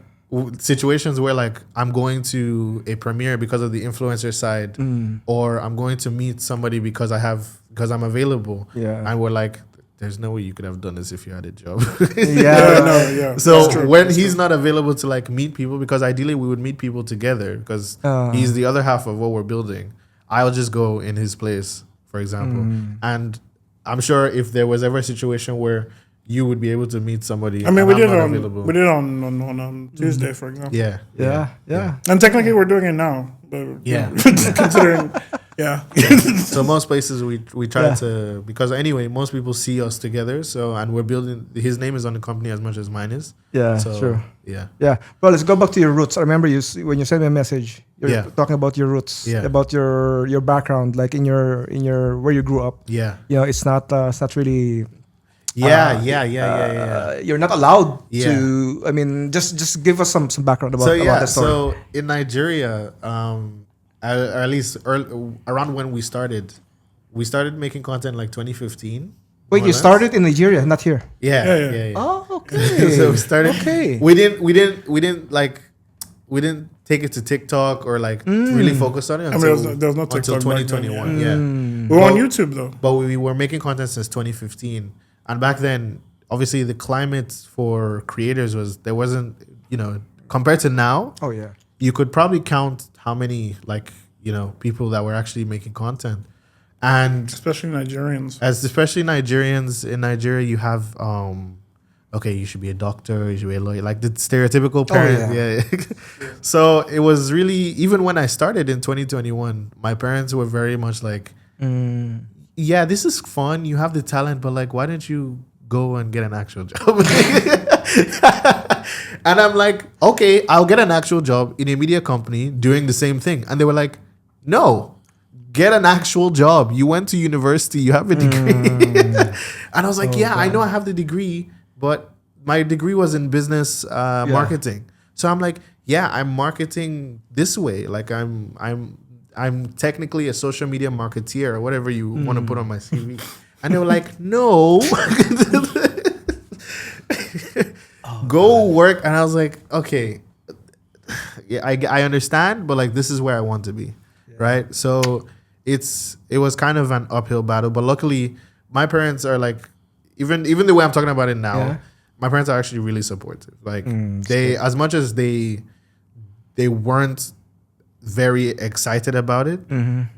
situations where like I'm going to a premiere because of the influencer side, or I'm going to meet somebody because I'm available. Yeah. And we're like, there's no way you could have done this if you had a job. Yeah. So That's true. when he's not available to like meet people, because ideally we would meet people together because he's the other half of what we're building. I'll just go in his place, for example. And I'm sure if there was ever a situation where you would be able to meet somebody, I mean, and we I'm did not on available. we did on Tuesday, for example. Yeah. Yeah. And technically, we're doing it now. But Yeah. considering, So most places we try to, because anyway, most people see us together. So and we're building. His name is on the company as much as mine is. Yeah, So true. yeah. Yeah. Well, let's go back to your roots. I remember when you sent me a message, you're talking about your roots, Yeah. about your background, like in your where you grew up. Yeah. You know, it's not really. Yeah. You're not allowed Yeah. to. I mean, just give us some background about that story. So in Nigeria, or at least around when we started making content like 2015. Wait, more or you less. started in Nigeria, not here. Yeah. Oh, okay. So we started. Okay. We didn't take it to TikTok or like really focus on it mean, until there was no until TikTok back then, 2021. yeah. Yeah. we're on YouTube though. But we were making content since 2015, and back then, obviously, the climate for creators there wasn't, compared to now. Oh yeah. You could probably count how many people that were actually making content, and Especially Nigerians. especially Nigerians. In Nigeria, you have okay, you should be a doctor, you should be a lawyer, like the stereotypical parent. Yeah. So it was really, even when I started in 2021, my parents were very much like, yeah, this is fun. You have the talent, but like, why don't you go and get an actual job. And I'm like, okay, I'll get an actual job in a media company doing the same thing. And they were like, no, get an actual job. You went to university, you have a degree. And I was like, I know I have the degree, but my degree was in business marketing. So I'm like, I'm marketing this way. Like I'm technically a social media marketeer or whatever you want to put on my CV. And they were like, no. Go work. And I was like, okay, I understand, but like this is where I want to be. Right? So it was kind of an uphill battle. But luckily my parents are like, even the way I'm talking about it now, my parents are actually really supportive. Like they, as much as they weren't very excited about it,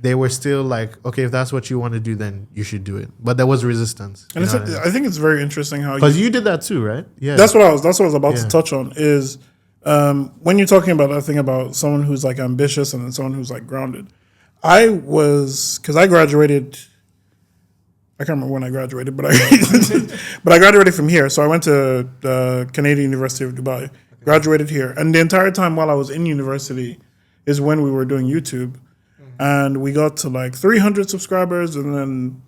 they were still like, okay, if that's what you want to do, then you should do it. But there was resistance. And I think it's very interesting how because you did that too, right? Yeah, that's what I was about to touch on is when you're talking about that thing about someone who's like ambitious and then someone who's like grounded. Because I graduated. I can't remember when I graduated, but I graduated from here. So I went to the Canadian University of Dubai, graduated here, and the entire time while I was in university is when we were doing YouTube, and we got to like 300 subscribers, and then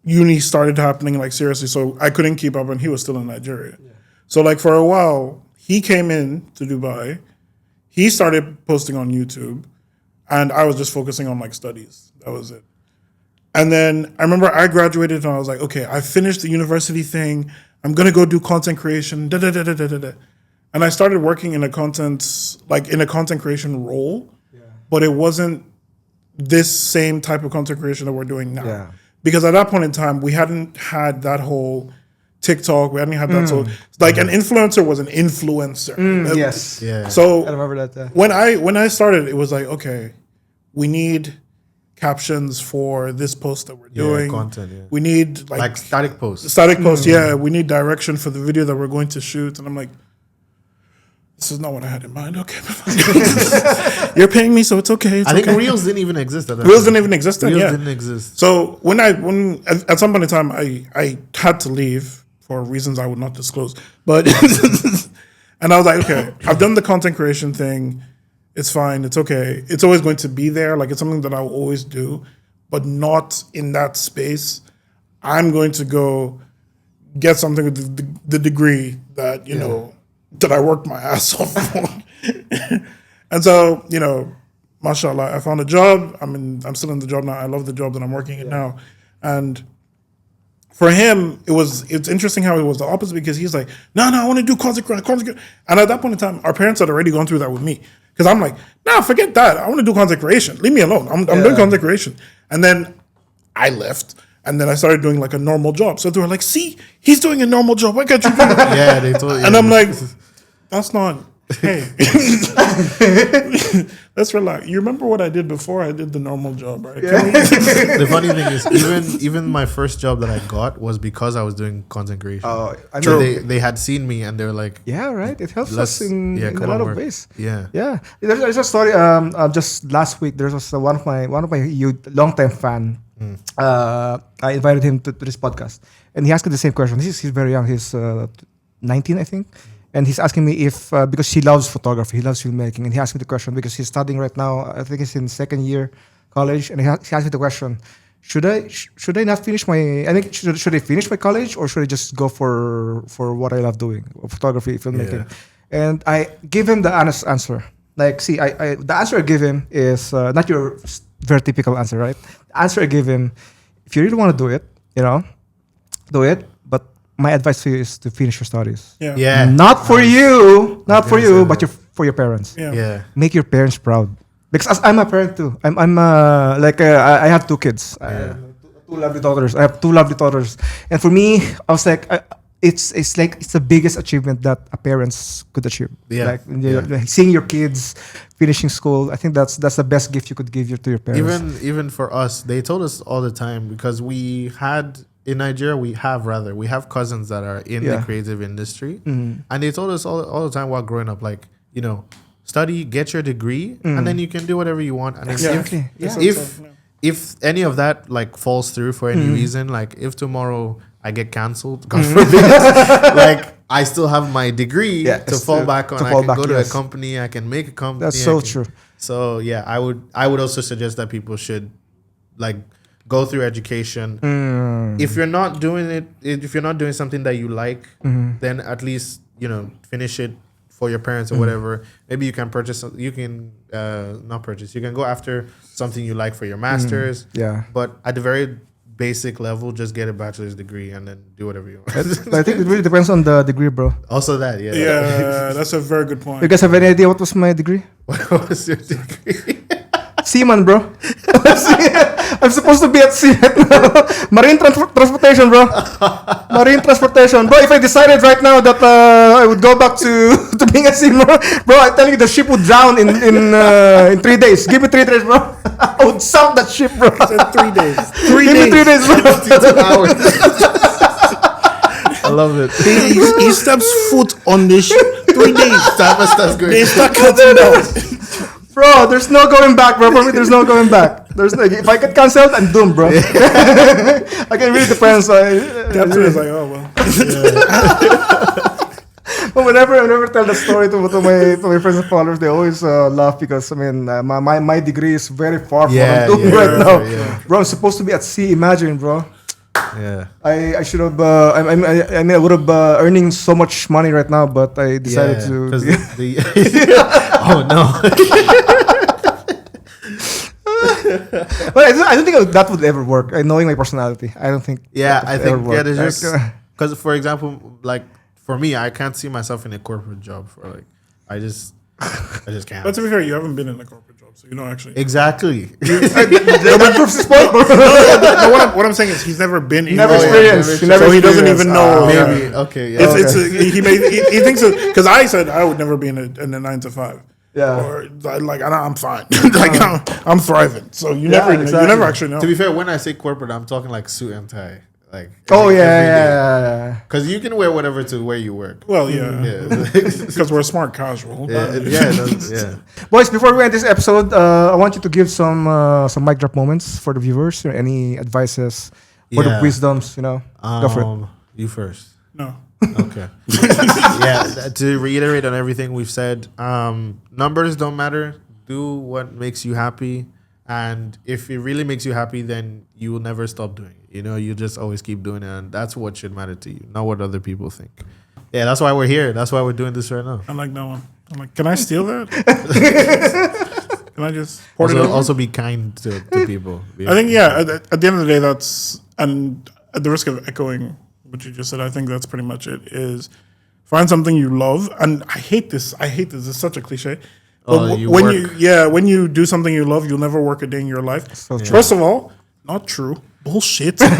uni started happening like seriously. So I couldn't keep up, and he was still in Nigeria. Yeah. So like for a while, he came in to Dubai, he started posting on YouTube, and I was just focusing on like studies. That was it. And then I remember I graduated, and I was like, okay, I finished the university thing. I'm gonna go do content creation. And I started working in a content creation role, but it wasn't this same type of content creation that we're doing now. Yeah. Because at that point in time, we hadn't had that whole TikTok. We hadn't had that. So like an influencer was an influencer. Yes. Yeah. So I remember that. When I started, it was like, okay, we need captions for this post that we're doing. Content, yeah. We need like static posts. Static posts, yeah. We need direction for the video that we're going to shoot. And I'm like, this is not what I had in mind. Okay. You're paying me, so it's okay. I think Reels didn't even exist at that Reels time. didn't even exist then, Reels didn't exist. So when at some point in time, I had to leave for reasons I would not disclose. But and I was like, okay, I've done the content creation thing. It's fine. It's okay. It's always going to be there. Like it's something that I'll always do, but not in that space. I'm going to go get something with the degree that, you know, that I worked my ass off for. And so, you know, mashallah, I found a job. I'm still in the job now. I love the job that I'm working in now. And for him, it's interesting how it was the opposite, because he's like, no, I want to do content creation. And at that point in time, our parents had already gone through that with me. Because I'm like, nah, forget that. I want to do content creation. Leave me alone. I'm doing content creation. And then I left. And then I started doing like a normal job. So they were like, see, he's doing a normal job. Why can't you do that? Yeah, they told you. And I'm like, that's not, hey. Let's relax. You remember what I did before I did the normal job, right? Yeah. The funny thing is, even my first job that I got was because I was doing content creation. Oh, I so mean, they had seen me and they were like, yeah, right. It helps us in a lot of ways. Yeah, yeah. There's a story. Just last week, there was one of my longtime fan. I invited him to this podcast, and he asked me the same question. He's very young. He's 19, I think. And he's asking me if, because he loves photography, he loves filmmaking, and he asked me the question because he's studying right now. I think he's in second year college, and he asked me the question: should I not finish my? I think should I finish my college, or should I just go for what I love doing, photography, filmmaking? Yeah. And I give him the honest answer. Like, see, the answer I give him is not your very typical answer, right? The answer I give him: if you really want to do it, do it. But my advice to you is to finish your studies. Yeah. Not for you, but for your parents. Yeah. Make your parents proud. Because I'm a parent too. I have two kids. Two lovely daughters. I have two lovely daughters. And for me, I was like, it's the biggest achievement that a parents could achieve. Yeah. Like seeing your kids finishing school. I think that's the best gift you could give to your parents. Even for us, they told us all the time, because we had. In Nigeria, we have cousins that are in the creative industry. Mm-hmm. And they told us all the time while growing up, like, study, get your degree, and then you can do whatever you want. And if any of that like falls through for any reason, like if tomorrow I get canceled, God forbid, like I still have my degree to fall back on. I can go to a company. I can make a company. That's so true. So yeah, I would also suggest that people should like go through education. If you're not doing it, if you're not doing something that you like, then at least finish it for your parents or whatever. Maybe you can purchase. You can not purchase. You can go after something you like for your masters. Yeah. But at the very basic level, just get a bachelor's degree and then do whatever you want. I think it really depends on the degree, bro. Also that, Yeah, that's a very good point. You guys have any idea what was my degree? What was your degree? Seaman, bro. I'm supposed to be at sea right now. Marine transportation, bro. Marine transportation, bro. If I decided right now that I would go back to being a seaman, bro, I'm telling you, the ship would drown in 3 days. Give me 3 days, bro. I would sunk that ship, bro. I said 3 days. Give me 3 days, bro. 2 hours. I love it. He steps foot on this 3 days. That's great. They start cutting down. Bro, there's no going back, bro. For me, there's no going back. If I get cancelled, I'm doomed, bro. Again, it really depends. Captain is like, oh well. But whenever I tell the story to my friends and followers, they always laugh because my degree is very far from what I'm doing right now. Yeah. Bro, I'm supposed to be at sea. Imagine, bro. Yeah. I should have. I would have earning so much money right now, but I decided to. Oh no. But I don't think that would ever work. Knowing my personality, I don't think. Yeah, I think there's like, just because, for example, like for me, I can't see myself in a corporate job. I just can't. But to be fair, you haven't been in a corporate job, so you know actually. Exactly. That proves his point, bro. What I'm saying is he's never been in. Never experienced. So he doesn't even know. Maybe okay. Yeah. He thinks because I said I would never be in a 9 to 5. Yeah. Or like I'm fine. Like I'm thriving. So you never actually know. To be fair, when I say corporate, I'm talking like suit and tie. Like yeah. Because you can wear whatever to where you work. Well, yeah. Because we're smart casual. Yeah. Boys, before we end this episode, I want you to give some mic drop moments for the viewers. Any advices, word of wisdoms, Go for it. You first. No. Okay. To reiterate on everything we've said, numbers don't matter. Do what makes you happy. And if it really makes you happy, then you will never stop doing it. You just always keep doing it. And that's what should matter to you, not what other people think. Yeah, that's why we're here. That's why we're doing this right now. I like that one. I'm like, can I steal that? Can I just also be kind to people? I think, at the end of the day, that's, and at the risk of echoing what you just said, I think that's pretty much it, is find something you love. And I hate this. It's such a cliche. But when you do something you love, you'll never work a day in your life. So first of all, not true. Bullshit. There's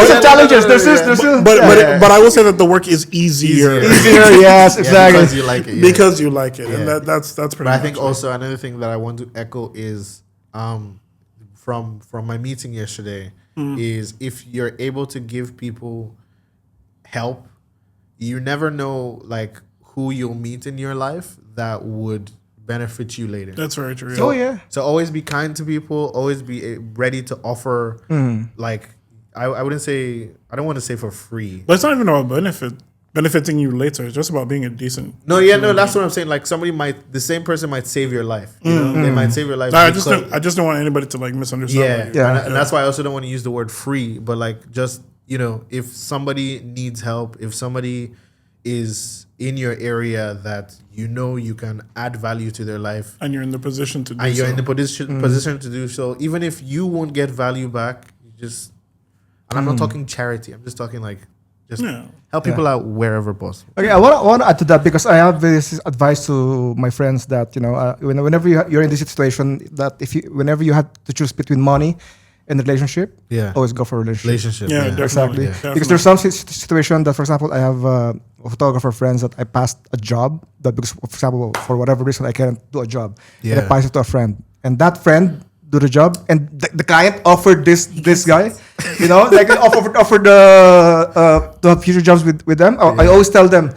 some challenges. But I will say that the work is easier. Yes, exactly. Because you like it. Because you like it, and that's pretty. But I think also another thing that I want to echo is, from my meeting yesterday, is if you're able to give people help, you never know who you'll meet in your life that would benefit you later. That's very true. So always be kind to people. Always be ready to offer. I wouldn't say. I don't want to say for free. But it's not even about benefiting you later. It's just about being a decent. No, that's what I'm saying. Like the same person might save your life. They might save your life. I just don't want anybody to misunderstand. And that's why I also don't want to use the word free. But just if somebody needs help, if somebody is in your area that you can add value to their life, and you're in the position to do and you're so. in the position to do so, even if you won't get value back, you just. And I'm not talking charity. I'm just talking help people out wherever possible. Okay, I want to add to that because I have this advice to my friends that whenever you're in this situation, that whenever you have to choose between money and relationship, always go for relationship. Definitely. Exactly. Definitely. Because there's some situation that, for example, I have photographer friends that I passed a job that because, for example, for whatever reason I can't do a job, and I passed it to a friend, and that friend do the job, and the client offered this guy, offered to have future jobs with them. I always tell them,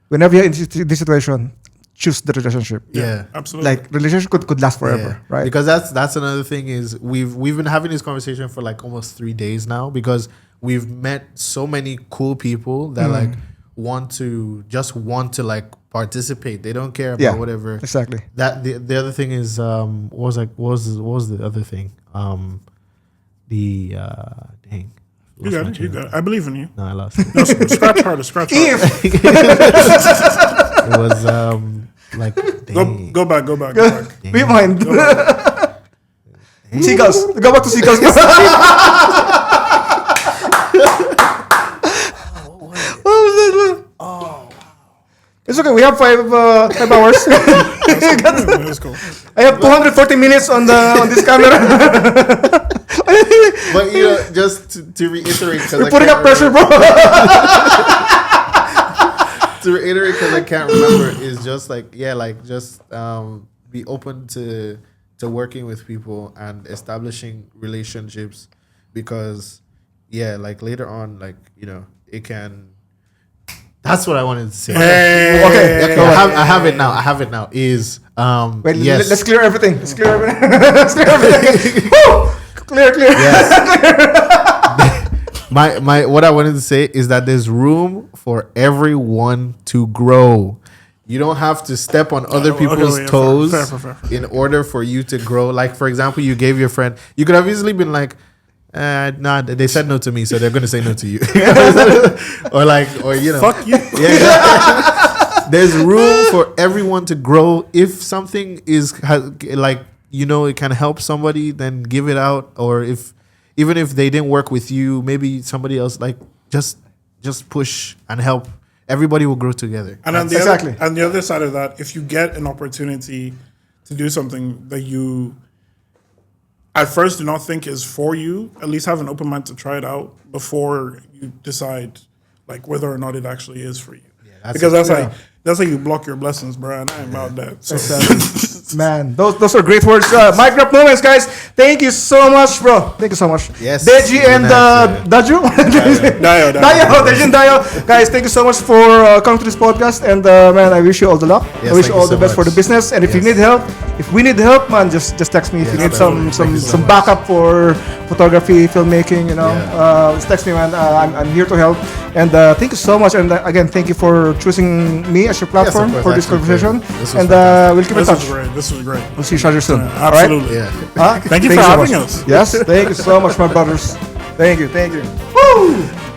whenever you're in this situation, choose the relationship. Yeah, absolutely. Relationship could last forever, right? Because that's another thing is we've been having this conversation for almost 3 days now because we've met so many cool people that like want to like participate. They don't care about whatever. Exactly. That the other thing is what was the other thing? Dang. You got it. You got it. I believe in you. No, I lost it. No, scratch harder. Scratch harder. It was like dang. Go back. Rewind. Seagulls. Go back to seagulls. It's okay. We have 5 hours. That's cool. I have 240 minutes on this camera. But just to reiterate, because We're putting up pressure, bro. To reiterate, because I can't remember, is just like be open to working with people and establishing relationships, because like later on, like it can. That's what I wanted to say. Hey. Okay. I have it now. Is Wait, yes. let's clear everything. Let's clear everything. Woo! Clear. Yes. my what I wanted to say is that there's room for everyone to grow. You don't have to step on other people's toes fair. in order for you to grow. Like, for example, you gave your friend, you could have easily been like, nah, they said no to me, so they're going to say no to you. or Fuck you. Yeah, exactly. There's room for everyone to grow. If something it can help somebody, then give it out. Or even if they didn't work with you, maybe somebody else, like just push and help. Everybody will grow together. And on the other side of that, if you get an opportunity to do something that you at first do not think is for you, at least have an open mind to try it out before you decide like whether or not it actually is for you. Yeah, because that's how you block your blessings, bro. And I ain't about that. So. Man, those are great words. Mic drop moments, guys. Thank you so much, bro. Thank you so much. Yes. Deji and Dayo. Deji and Dayo. Guys, thank you so much for coming to this podcast. And man, I wish you all the luck. Yes, I wish you all the so best for the business. And if you need help, if we need help, man, just text me. If you need some backup for photography, filmmaking, just text me, man. I'm here to help. And thank you so much. And again, thank you for choosing me as your platform for this conversation. And we'll keep in touch. This was great. We'll see each other soon. Absolutely. All right? Thank you for having us. Yes, thank you so much, my brothers. Thank you. Woo!